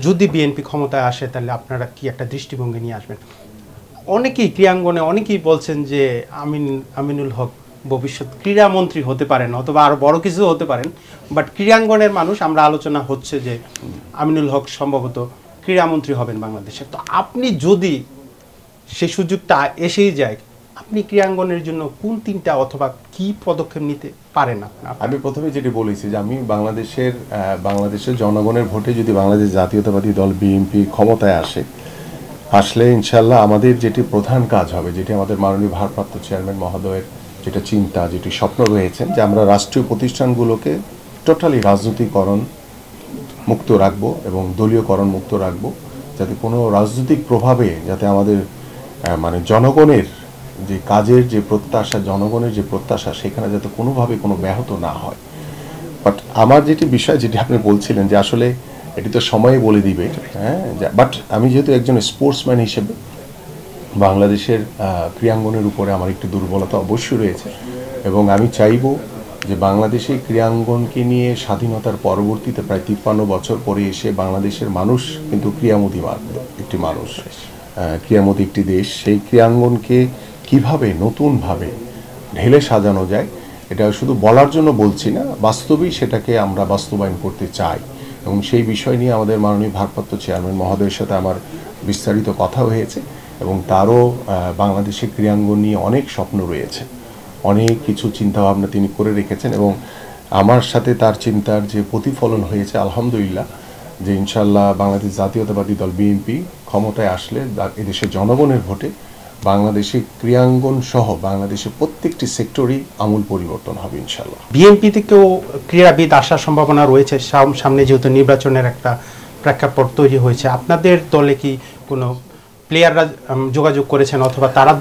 যদি বিএনপি ক্ষমতায় আসে তাহলে আপনারা কি একটা দৃষ্টিভঙ্গি নিয়ে আসবেন? অনেকেই ক্রীড়াঙ্গনে অনেকেই বলছেন যে আমিনুল হক ভবিষ্যৎ ক্রীড়ামন্ত্রী হতে পারেন অথবা আরও বড় কিছু হতে পারেন, বাট ক্রীড়াঙ্গনের মানুষ আমরা আলোচনা হচ্ছে যে আমিনুল হক সম্ভবত ক্রীড়ামন্ত্রী হবেন বাংলাদেশে। তো আপনি যদি সেই সুযোগটা এসেই যায়, আপনি ক্রীড়াঙ্গনের জন্য কোন তিনটা অথবা কি পদক্ষেপ নিতে পারেন? আমি প্রথমে যেটি বলেছি যে আমি বাংলাদেশের জনগণের ভোটে যদি বাংলাদেশ জাতীয়তাবাদী দল বিএনপি ক্ষমতায় আসলে ইনশাল্লাহ আমাদের যেটি প্রধান কাজ হবে, যেটি আমাদের মাননীয় ভারপ্রাপ্ত চেয়ারম্যান মহোদয়ের যেটা চিন্তা, যেটি স্বপ্ন রয়েছেন, যে আমরা রাষ্ট্রীয় প্রতিষ্ঠানগুলোকে টোটালি রাজনীতিকরণ মুক্ত রাখবো এবং দলীয়করণ মুক্ত রাখবো, যাতে কোনো রাজনৈতিক প্রভাবে যাতে আমাদের মানে জনগণের যে কাজের যে প্রত্যাশা, জনগণের যে প্রত্যাশা, সেখানে যাতে কোনোভাবে কোনো ব্যাহত না হয়। বাট আমার যেটি বিষয়, যেটি আপনি বলছিলেন যে আসলে এটি তো সময় বলে দিবে, হ্যাঁ, বাট আমি যেহেতু একজন স্পোর্টসম্যান হিসেবে বাংলাদেশের ক্রীড়াঙ্গনের উপরে আমার একটু দুর্বলতা অবশ্যই রয়েছে, এবং আমি চাইব যে বাংলাদেশের ক্রীড়াঙ্গনকে নিয়ে স্বাধীনতার পরবর্তীতে প্রায় 53 বছর পরে এসে বাংলাদেশের মানুষ কিন্তু ক্রীড়ামোদী একটি মানুষ, ক্রীড়ামোদী একটি দেশ, সেই ক্রীড়াঙ্গনকে কিভাবে নতুনভাবে ঢেলে সাজানো যায়, এটা শুধু বলার জন্য বলছি না, বাস্তবেই সেটাকে আমরা বাস্তবায়ন করতে চাই। এবং সেই বিষয় নিয়ে আমাদের মাননীয় ভারপ্রাপ্ত চেয়ারম্যান মহোদয়ের সাথে আমার বিস্তারিত কথা হয়েছে, এবং তারও বাংলাদেশের ক্রীড়াঙ্গন নিয়ে অনেক স্বপ্ন রয়েছে, অনেক কিছু চিন্তাভাবনা তিনি করে রেখেছেন, এবং আমার সাথে তার চিন্তার যে প্রতিফলন হয়েছে আলহামদুলিল্লাহ, যে ইনশাল্লাহ বাংলাদেশ জাতীয়তাবাদী দল বিএনপি ক্ষমতায় আসলে এদেশের জনগণের ভোটে বাংলাদেশের ক্রীড়াঙ্গন সহ বাংলাদেশের প্রত্যেকটি সেক্টরই আমূল পরিবর্তন হবে ইনশাল্লাহ। বিএনপি থেকেও ক্রীড়াবিদ আসার সম্ভাবনা রয়েছে, সামনে যেহেতু নির্বাচনের একটা প্রেক্ষাপট তৈরি হয়েছে, আপনাদের দলে কি কোনো প্লেয়াররা যোগাযোগ করেছেন অথবা তারা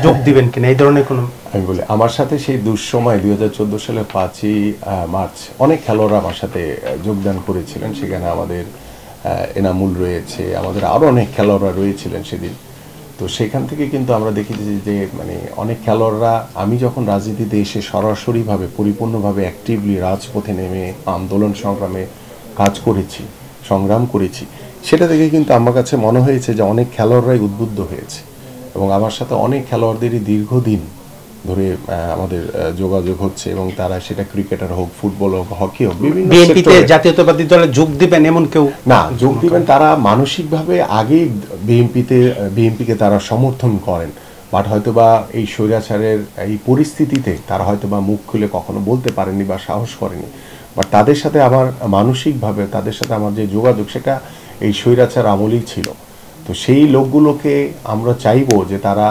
যোগ দিবেন কিনা, এই ধরনের কোনো? আমি বলি, আমার সাথে সেই দুঃসময় 2014 সালের 5ই মার্চ অনেক খেলোয়াড়রা আমার সাথে যোগদান করেছিলেন, সেখানে আমাদের এনামুল রয়েছে, আমাদের আরও অনেক খেলোয়াড়রা রয়েছিলেন সেদিন। তো সেখান থেকে কিন্তু আমরা দেখেছি যে মানে অনেক খেলোয়াড়রা, আমি যখন রাজনীতিতে এসে সরাসরিভাবে পরিপূর্ণভাবে অ্যাক্টিভলি রাজপথে নেমে আন্দোলন সংগ্রামে কাজ করেছি, সংগ্রাম করেছি, সেটা থেকে কিন্তু আমার কাছে মনে হয়েছে যে অনেক খেলোয়াড়রাই উদ্বুদ্ধ হয়েছে, এবং আমার সাথে অনেক খেলোয়াড়দেরই দীর্ঘদিন ধরে আমাদের যোগাযোগ হচ্ছে, এবং তারা সেটা ক্রিকেটার হোক, ফুটবল হোক, হকি হোক, বিভিন্ন বিএনপিতে জাতীয়তাবাদী দলে যোগ দিবেন এমন কেউ না, যোগ দিবেন তারা মানসিকভাবে আগেই বিএনপিকে তারা সমর্থন করেন, বাট হয়তোবা এই স্বৈরাচারের এই পরিস্থিতিতে তারা হয়তোবা মুখ খুলে কখনো বলতে পারেনি বা সাহস করেনি, বাট তাদের সাথে আমার মানসিকভাবে তাদের সাথে আমার যে যোগাযোগ, সেটা এই স্বৈরাচার আমলেই ছিল। তো সেই লোকগুলোকে আমরা চাইবো যে তারা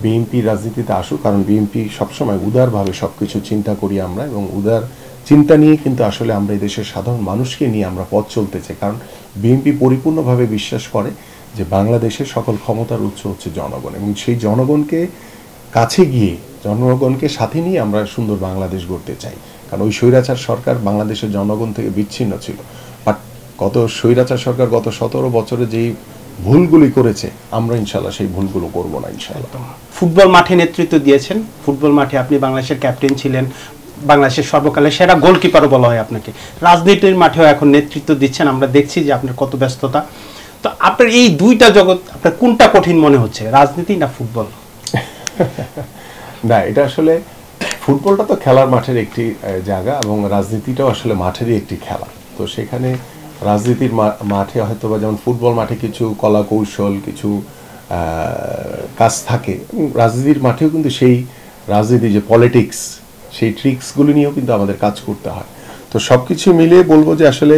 বিএনপি রাজনীতিতে আসুক, কারণ বিএনপি সবসময় উদারভাবে সব কিছু চিন্তা করি আমরা, এবং উদার চিন্তা নিয়ে কিন্তু আসলে আমরা এই দেশের সাধারণ মানুষকে নিয়ে আমরা পথ চলতে চাই, কারণ বিএনপি পরিপূর্ণভাবে বিশ্বাস করে যে বাংলাদেশের সকল ক্ষমতার উৎস হচ্ছে জনগণ, এবং সেই জনগণকে কাছে গিয়ে জনগণকে সাথে নিয়ে আমরা সুন্দর বাংলাদেশ গড়তে চাই। কারণ ওই স্বৈরাচার সরকার বাংলাদেশের জনগণ থেকে বিচ্ছিন্ন ছিল, বাট স্বৈরাচার সরকার গত 17 বছরে যেই ভুলগুলি করেছে, আমরা ইনশাল্লাহ সেই ভুলগুলো করব না ইনশাল্লাহ। ফুটবল মাঠে নেতৃত্ব দিয়েছেন, ফুটবল মাঠে আপনি বাংলাদেশের ক্যাপ্টেন ছিলেন, বাংলাদেশের সর্বকালের সেরা গোলকিপারও বলা হয় আপনাকে, রাজনীতির মাঠেও এখন নেতৃত্ব দিচ্ছেন, আমরা দেখছি যে আপনার কত ব্যস্ততা। তো আপনার এই দুইটা জগৎ, আপনার কোনটা কঠিন মনে হচ্ছে, রাজনীতি না ফুটবল? না, এটা আসলে ফুটবলটা তো খেলার মাঠের একটি জায়গা, এবং রাজনীতিটাও আসলে মাঠেরই একটি খেলা। তো সেখানে রাজনীতির মাঠে হয়তো বা যেমন ফুটবল মাঠে কিছু কলা কৌশল, কিছু কাজ থাকে, রাজনীতির মাঠেও কিন্তু সেই রাজনীতি যে পলিটিক্স, সেই ট্রিক্সগুলি নিয়েও কিন্তু আমাদের কাজ করতে হয়। তো সব কিছু মিলিয়ে বলবো যে আসলে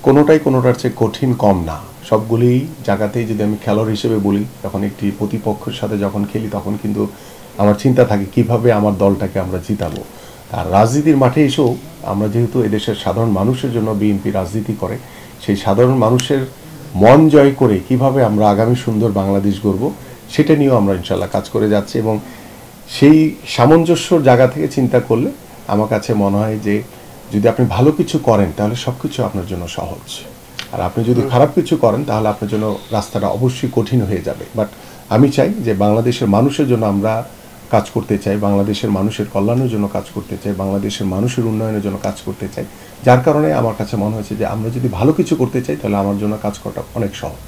কোনোটার চেয়ে কঠিন কম না, সবগুলি জায়গাতেই যদি আমি খেলোয়াড় হিসেবে বলি, যখন একটি প্রতিপক্ষের সাথে যখন খেলি, তখন কিন্তু আমার চিন্তা থাকে কিভাবে আমার দলটাকে আমরা জিতাবো। আর রাজনীতির মাঠে এসেও আমরা যেহেতু এদেশের সাধারণ মানুষের জন্য বিএনপি রাজনীতি করে, সেই সাধারণ মানুষের মন জয় করে কিভাবে আমরা আগামী সুন্দর বাংলাদেশ গড়ব, সেটা নিয়েও আমরা ইনশাল্লাহ কাজ করে যাচ্ছি। এবং সেই সামঞ্জস্যর জায়গা থেকে চিন্তা করলে আমার কাছে মনে হয় যে যদি আপনি ভালো কিছু করেন তাহলে সব কিছু আপনার জন্য সহজ, আর আপনি যদি খারাপ কিছু করেন তাহলে আপনার জন্য রাস্তাটা অবশ্যই কঠিন হয়ে যাবে। বাট আমি চাই যে বাংলাদেশের মানুষের জন্য আমরা কাজ করতে চাই, বাংলাদেশের মানুষের কল্যাণের জন্য কাজ করতে চাই, বাংলাদেশের মানুষের উন্নয়নের জন্য কাজ করতে চাই, যার কারণে আমার কাছে মনে হয়েছে যে আমরা যদি ভালো কিছু করতে চাই তাহলে আমার জন্য কাজ করাটা অনেক সহজ।